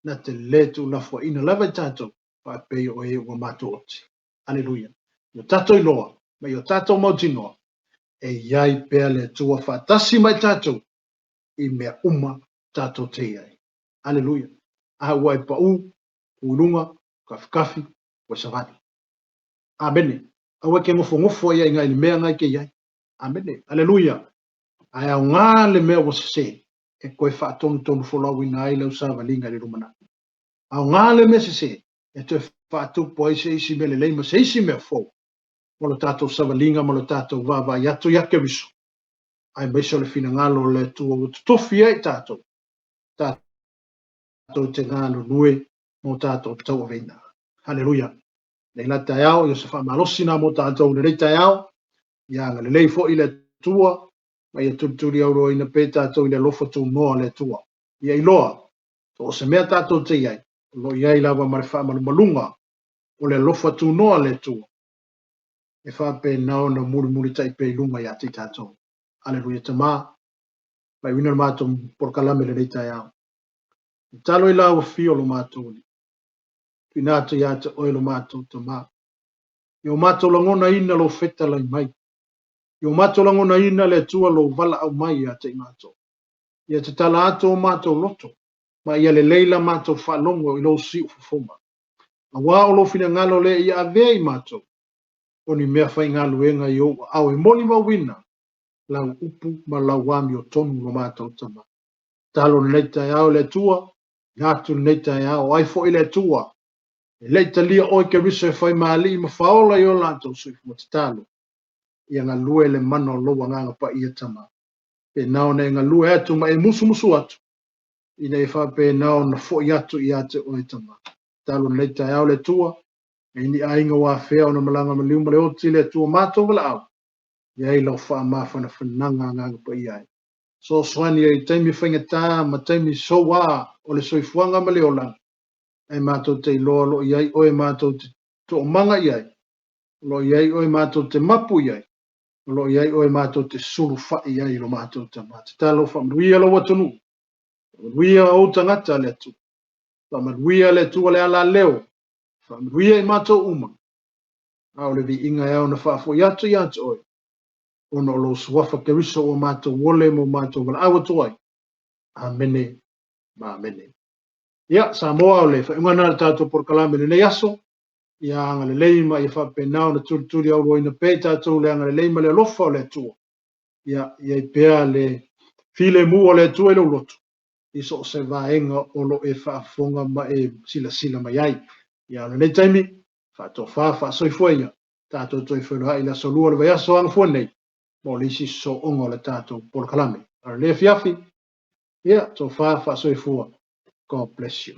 Na te le tu na fwa ina lava i tanto. Pa pe o e ua mato oti. Aleluia. Yo tato i loa. Ma yo tato mautinoa. E iai pea le tua wha tasi mai tato. I mea uma tato te iai. Aleluia. A wai pa u. Ulunga. Kafi. Wa savani. Amene. Awe ke ngofo ia inga ili mea ngai ke iai. Amene. Aleluia. Ai au ngā le mea wa se. E koe wha tonu folau ina ai lau savalinga le rumana. Au ngā le mea se. E te wha tupo ai se isi mele leima se isi mea fo. Molo tātou savalinga, molo tātou vava iato ia ke viso. Ai maiso le fina ngalo le tua o tofi ai tātou. Tātou te ngalo nue mo tātou tau aveina. Haleluia. Nei la tai au, ia se wha malosi na mo tātou le rei tai au. Ia ngā le leifo i le tua. Ma ia tuturi au roa ina pe tātou i le lofa tū noa le tua. Ia iloa. O se mea tātou te iai. Lo iai lawa mare wha malunga. O le lofa tū noa le tua. E wha pe nao na muri tai pe lunga ia te tātou. Aleluia te mā. Mai wina mātou porkalame le rei tai au. Talo i lawa fio lo mātou ni. Pinata ia te oilo mātou te mā. Io mātou langona ina lo feta lai mai. Io mātou langona ina le tua lo vala au mai ia te mātou. Ia te tala ato o mātou loto. Ma ia le leila mātou whalongo i lo si ufufoma. A wā o lo fina ngalo le ia avea i mātou. O ni mea whai ngalo e ngai o au e moni mawina. Lau upu ma lau wami o tonu lo mātou tama. Talo nei tai au le tua. Ngātu nei tai au aifo i le tua. E leita lia oi ke riso e whai maali ma whaola i o lātou sui mo te talo. Ia ngā lue le mano loa nganga pa ia tama. Pe nao ne ngā lue atu ma e musu atu. Ina e wha pe nao na fo i atu i ate oi tama. Talo leita au le tua. E ni ainga wā whea o na malanga ma liuma le oti le tua mātou wala au. Ia i lau wha mawhana whananga nganga pa ia. So swani e taimi whainga tā ma taimi so wā o le soifuanga ma leo langa. E mātou te iloa lo iai, oe mātou te to manga iai, lo iai oe mātou te mapu iai, lo iai oe mātou te suru whai iai lo mātou te mātou. Talo whamruia lo watonu, whamruia o tangata le tu, whamruia le tu le ala leo, whamruia i mātou uma, au le vi inga eo na whafo iatu oe, ono lo suafa ke riso o mātou wole mo mātou wala awa tuai, Amene. Ma amene. Ia, Samoa o le whaingana tātou por kalame le nei aso, ia anga le leima ia whapenao na turi au roi na pē tātou le anga le leima le alofa o le atua. Ia i pēa le file mu o le atua i lo lotu. I so se vaenga o lo e whaafonga ma e sila mai ai. Ia le nei taimi, whaato wha soifua ia, tātou toi whenua i la solua le vai aso anga fua nei, mo le isi so ongo le tātou por kalame. Ar le fiafi, ia to wha soifua. God bless you.